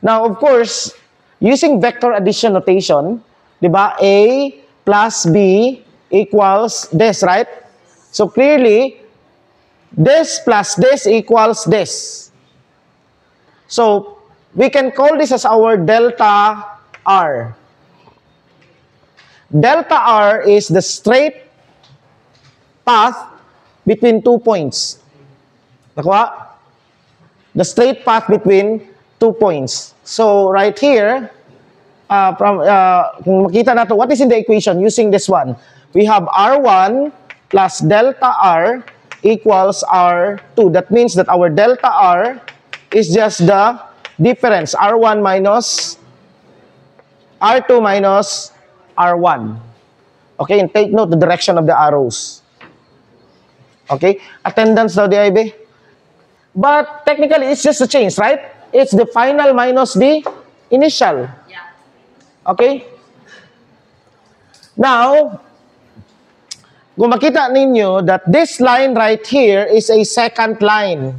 Now, of course, using vector addition notation, diba? A plus B equals this, right? So clearly, this plus this equals this. So, we can call this as our delta R. Delta R is the straight path between 2 points. Nakuha? The straight path between 2 points. So, right here, kung makita natin, what is in the equation using this one? We have R1 plus delta R equals R2. That means that our delta R is just the difference, R1 minus R2 minus R1. Okay, and take note the direction of the arrows. Okay, attendance daw di IB. But technically, it's just a change, right? It's the final minus the initial. Yeah. Okay? Now, kung makita ninyo that this line right here is a second line.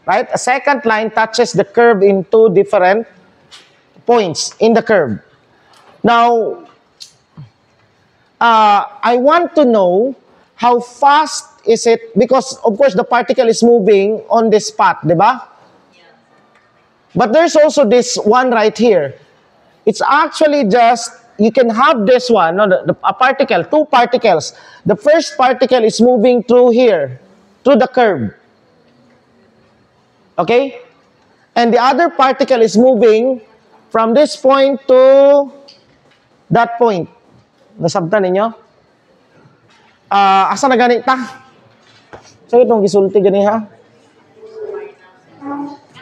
Right? A second line touches the curve in two different points in the curve. Now, I want to know how fast is it, because of course the particle is moving on this path, di ba? But there's also this one right here. It's actually just, you can have this one, no, a particle, two particles. The first particle is moving through here, through the curve. Okay? And the other particle is moving from this point to that point. Nasabtan ninyo? Asa na gani ta? So itong gisulti gani ha?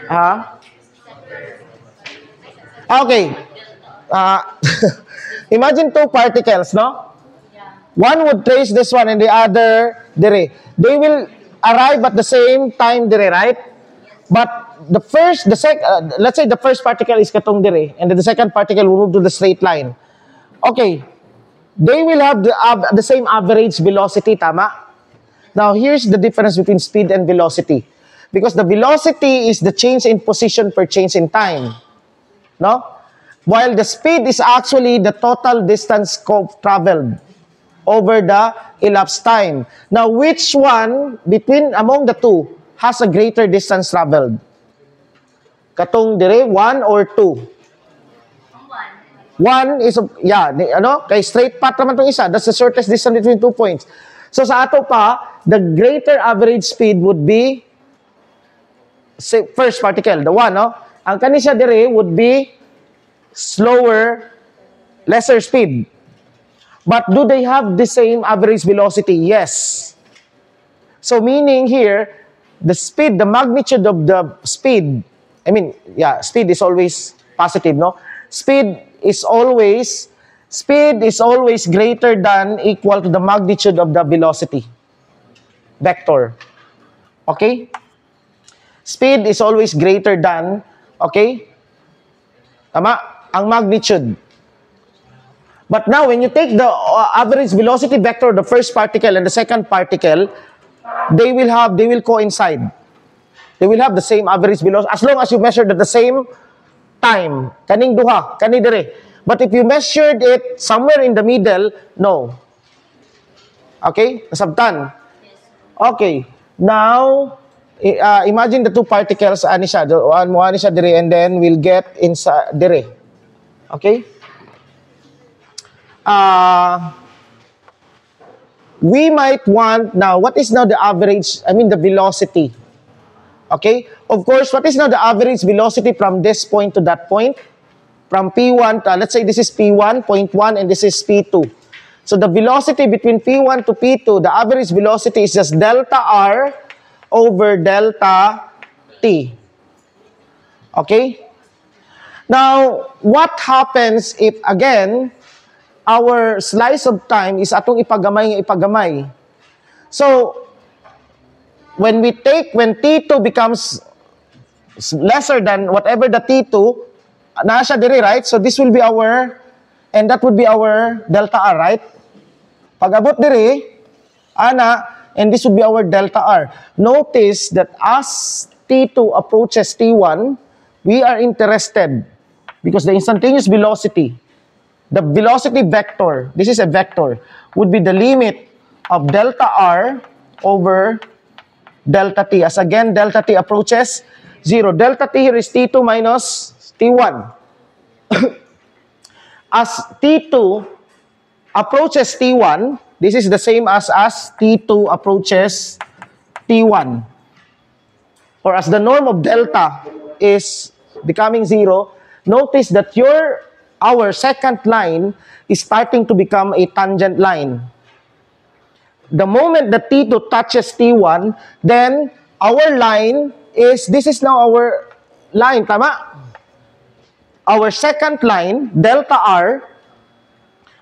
Ha? Okay. Imagine two particles, no? One would trace this one and the other dire. They will arrive at the same time dire, right? But let's say the first particle is katong dire, and then the second particle will move to the straight line. Okay. They will have the same average velocity, tama? Now, here's the difference between speed and velocity. Because the velocity is the change in position per change in time. No? While the speed is actually the total distance traveled over the elapsed time. Now, which one among the two has a greater distance traveled? Katong dire, 1 or 2? 1 is, kay straight path naman itong isa. That's the shortest distance between 2 points. So sa ato pa, the greater average speed would be first particle, the 1, no? Ang kanisya dire would be slower, lesser speed. But do they have the same average velocity? Yes. So meaning here, the speed, the magnitude of the speed, speed is always positive, no? Speed is always greater than equal to the magnitude of the velocity vector. Okay? Speed is always greater than, okay? Tama? Ang magnitude. But now, when you take the average velocity vector, the first particle and the second particle, they will coincide. They will have the same average velocity as long as you measured at the same time. Kaning duha, kani dire. But if you measured it somewhere in the middle, no. Okay? Nasabtan? Okay. Now, imagine the two particles, ani siya dire, and then we'll get inside dire. Okay? We might want now, what is now the average, the velocity? Okay? Of course, what is now the average velocity from this point to that point? From P1, let's say this is P1, point 1, and this is P2. So the velocity between P1 to P2, the average velocity is just delta R over delta T. Okay? Now, what happens if, again, our slice of time is atong ipagamay. So, when T2 becomes lesser than whatever the T2, nasa diri, right? So, this will be and that would be our delta R, right? Pag-abot diri, and this would be our delta R. Notice that as T2 approaches T1, we are interested because the instantaneous velocity, the velocity vector, this is a vector, would be the limit of delta R over delta T. As again, delta T approaches 0. Delta T here is T2 minus T1. As T2 approaches T1, this is the same as T2 approaches T1. Or as the norm of delta is becoming 0, notice that our second line is starting to become a tangent line. The moment that T2 touches T1, then our line this is now our line, tama? Our second line, delta R,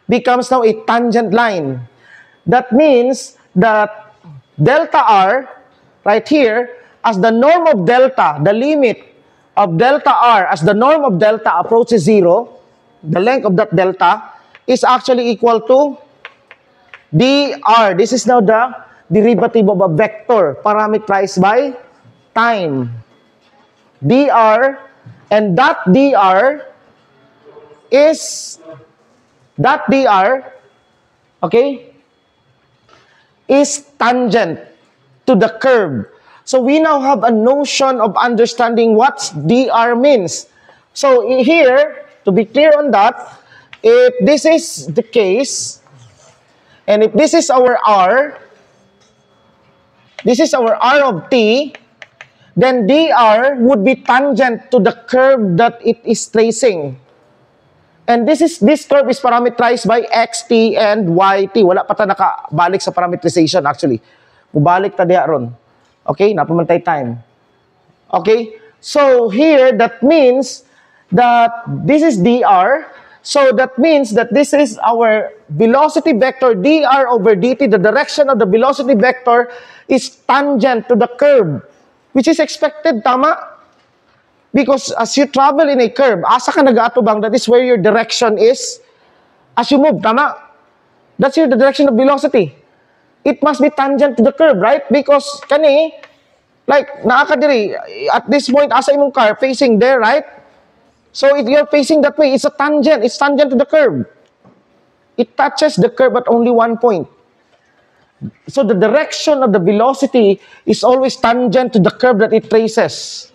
becomes now a tangent line. That means that delta R, right here, as the norm of delta, the limit of delta R, as the norm of delta approaches 0, the length of that delta is actually equal to dr. This is now the derivative of a vector parameterized by time. dr, and that dr, okay, is tangent to the curve. So we now have a notion of understanding what dr means. So here, to be clear on that, if this is the case, and if this is our r, this is our r of t, then dr would be tangent to the curve that it is tracing. And this curve is parameterized by xt and yt. Wala pa ta nakabalik sa parameterization actually. Mubalik ta diha ron. Okay, napamantay time. Okay? So here that means that this is dr. So that means that this is our velocity vector dr over dt. The direction of the velocity vector is tangent to the curve, which is expected, tama? Because as you travel in a curve, asa ka nag-aatubang, that is where your direction is as you move, tama? That's the direction of velocity. It must be tangent to the curve, right? Because kani, like, naakadiri, at this point, asa imong car, facing there, right? So if you're facing that way, it's a tangent. It's tangent to the curve. It touches the curve at only one point. So the direction of the velocity is always tangent to the curve that it traces.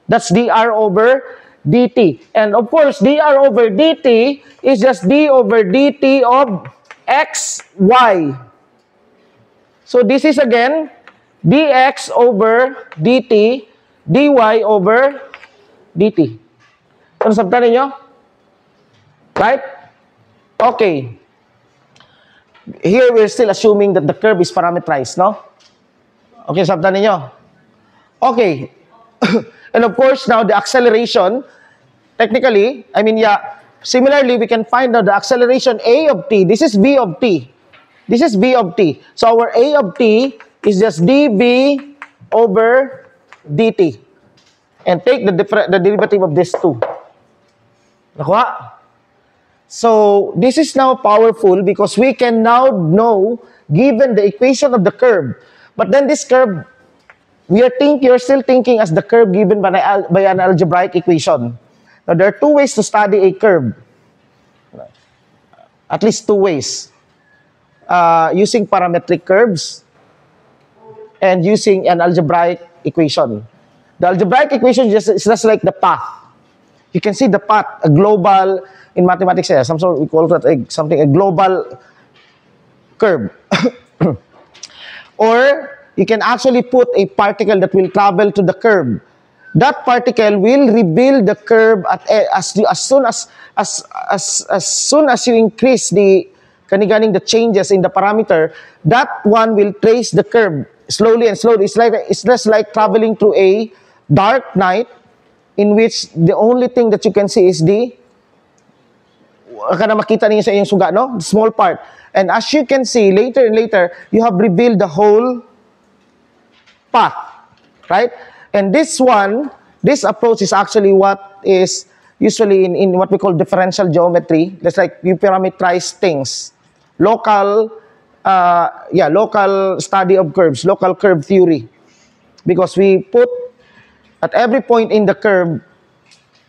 That's dr over dt. And of course, dr over dt is just d over dt of x, y. So this is again dx over dt, dy over dt. Ano sabtan ninyo? Right? Okay. Here we're still assuming that the curve is parameterized, no? Okay, sabtan ninyo? Okay. And of course, now the acceleration, technically, I mean, yeah, similarly, we can find out the acceleration a of t. This is b of t. This is b of t. So our a of t is just dv over dt. And take the derivative of this two. Nakuha? So this is now powerful because we can now know, given the equation of the curve, but then this curve, you're still thinking as the curve given by an algebraic equation. Now, there are two ways to study a curve. At least two ways. Using parametric curves and using an algebraic equation. The algebraic equation is just like the path. You can see the path, a global, in mathematics, we call that a global curve. Or you can actually put a particle that will travel to the curve. That particle will rebuild the curve as soon as you increase the changes in the parameter. That one will trace the curve slowly and slowly. It's just like traveling through a dark night in which the only thing that you can see is the makita niyo sa iyong suga, no? The small part. And as you can see later and later, you have revealed the whole path, right? And this approach is actually what is usually in what we call differential geometry. That's like you parameterize things. Local study of curves, local curve theory. Because we put at every point in the curve,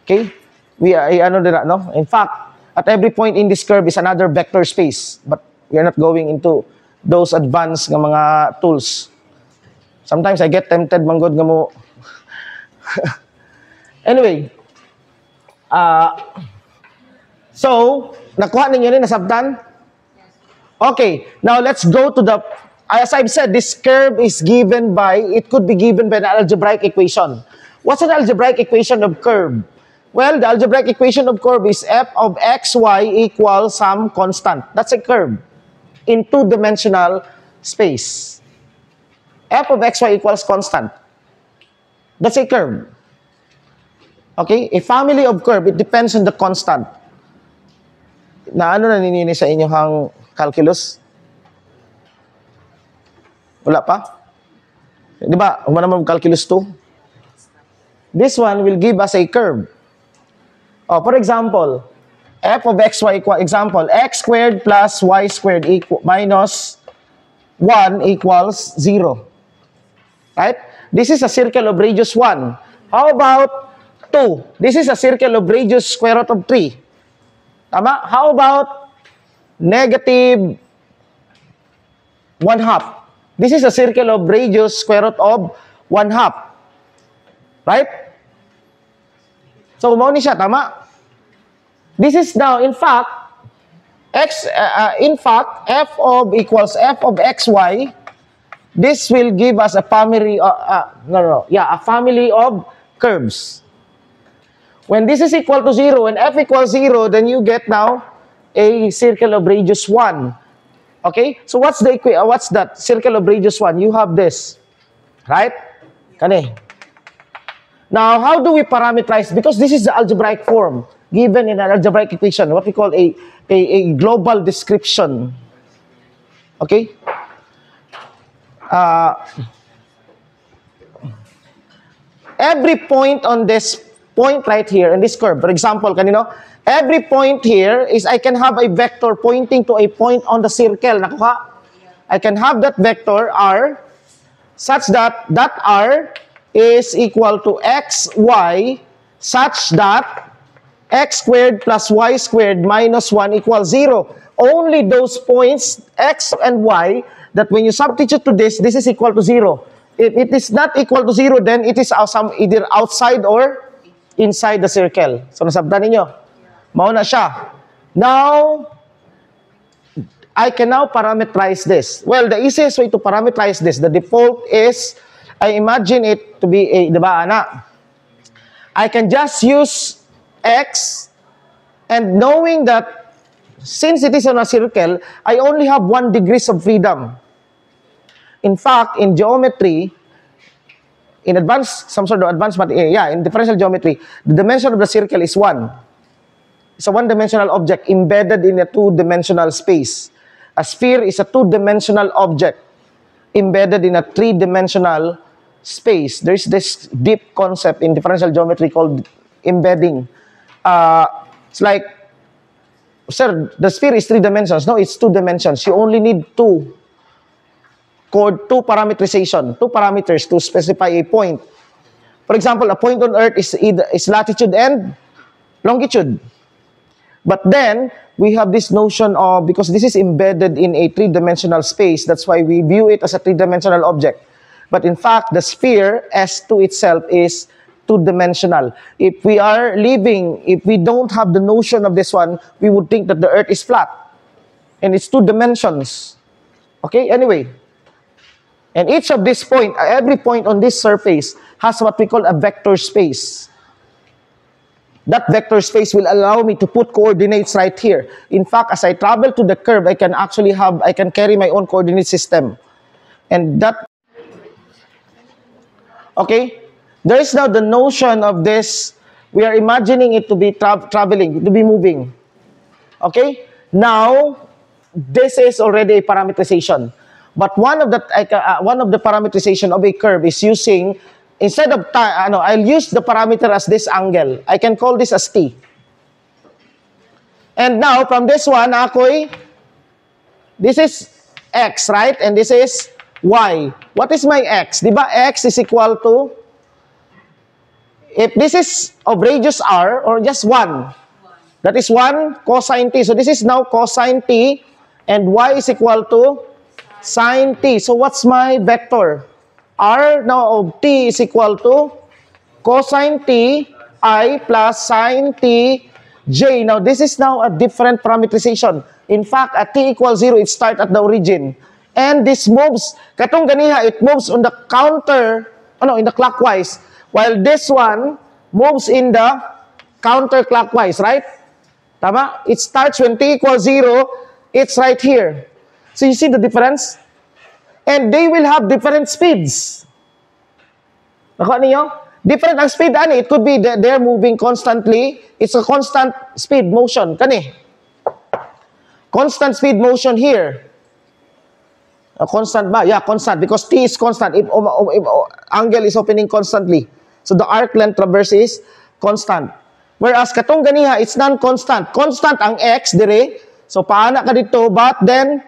okay, in fact, at every point in this curve is another vector space. But we are not going into those advanced nga mga tools. Sometimes I get tempted manggod nga mo. Anyway, so nakuha ninyo rin, nasabtan? Okay, now let's go to the, as I've said, this curve is given by, it could be given by an algebraic equation. What's an algebraic equation of curve? Well, the algebraic equation of curve is f of xy equals some constant. That's a curve in two-dimensional space. F of xy equals constant. That's a curve. Okay? A family of curve, it depends on the constant. Na ano na ninyo sa inyong calculus? Wala pa? Di ba? Umana mo calculus 2? This one will give us a curve. Oh, for example, f of xy equal, example, x squared plus y squared minus 1 equals 0. Right? This is a circle of radius 1. How about 2? This is a circle of radius square root of 3. Tama? How about negative 1/2? This is a circle of radius square root of 1/2. Right? So, mauni siya, tama? This is now, in fact, f of equals f of xy. This will give us a family, a family of curves. When this is equal to 0, when f equals 0, then you get now a circle of radius 1. Okay? So what's that circle of radius 1? You have this. Right? Kani. Now, how do we parameterize? Because this is the algebraic form given in an algebraic equation, what we call a global description. Okay? Every point on this point right here in this curve, for example, kanino, every point here is I can have a vector pointing to a point on the circle. Nakuha? I can have that vector R such that that R is equal to xy such that x squared plus y squared minus 1 equals 0. Only those points, x and y, that when you substitute to this is equal to 0. If it is not equal to 0, then it is either outside or inside the circle. So, nasabtan ninyo? Mauna siya. Now, I can now parameterize this. Well, the easiest way to parameterize this, the default is, I imagine it to be a, diba, ana? I can just use x, and knowing that since it is on a circle, I only have 1 degree of freedom. In fact, in geometry, in advanced, some sort of advanced, in differential geometry, the dimension of the circle is 1. It's a one-dimensional object embedded in a two-dimensional space. A sphere is a two-dimensional object embedded in a three-dimensional space. There's this deep concept in differential geometry called embedding. It's like, sir, the sphere is 3 dimensions. No, it's 2 dimensions. You only need two parameterization, 2 parameters to specify a point. For example, a point on Earth is latitude and longitude. But then, we have this notion of, because this is embedded in a 3-dimensional space, that's why we view it as a 3-dimensional object. But in fact, the sphere, S2 itself, is 2-dimensional. If we don't have the notion of this one, we would think that the Earth is flat. And it's 2 dimensions. Okay, anyway. And each of these points, every point on this surface has what we call a vector space. That vector space will allow me to put coordinates right here. In fact, as I travel to the curve, I can carry my own coordinate system. And that, okay, there is now the notion of this. We are imagining it to be traveling, to be moving. Okay, now, this is already a parameterization. But one of the parameterization of a curve is using, instead of I'll use the parameter as this angle. I can call this as t. And now, from this one, this is x, right? And this is y. What is my x? Diba x is equal to, if this is of radius r, or just 1, that is 1 cosine t. So this is now cosine t, and y is equal to sine t. So what's my vector? R now of t is equal to cosine t I plus sine t j. Now this is now a different parameterization. In fact, at t equals 0, it starts at the origin. And this moves, katong ganiha, it moves on the in the clockwise. While this one moves in the counterclockwise, right? Tama? It starts when t equals 0, it's right here. So you see the difference? And they will have different speeds. Nakuha niyo? Different ang speed, ani. It could be they're moving constantly. It's a constant speed motion. Kani? Constant speed motion here. Constant ba? Yeah, constant. Because t is constant. If angle is opening constantly. So the arc length traverse is constant. Whereas katong ganiha, it's non-constant. Constant ang x dire. So paana ka dito, but then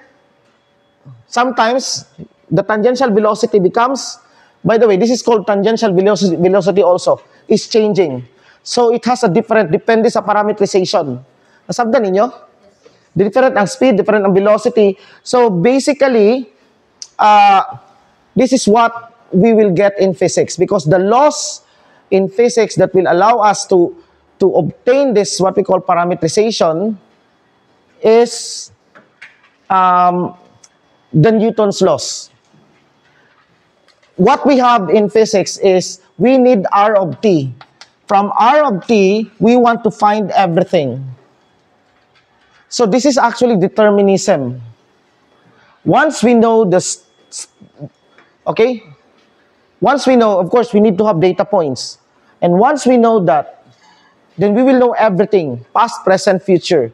sometimes the tangential velocity becomes, by the way, this is called tangential velocity also, is changing. So it has a different, depende sa parameterization. Nasabdan ninyo? Different ang speed, different ang velocity. So basically, this is what we will get in physics, because the laws in physics that will allow us to obtain this, what we call parametrization, is the Newton's laws. What we have in physics is we need R of t. From R of t, we want to find everything. So this is actually determinism. Once we know this, okay? Once we know, of course, we need to have data points. And once we know that, then we will know everything, past, present, future.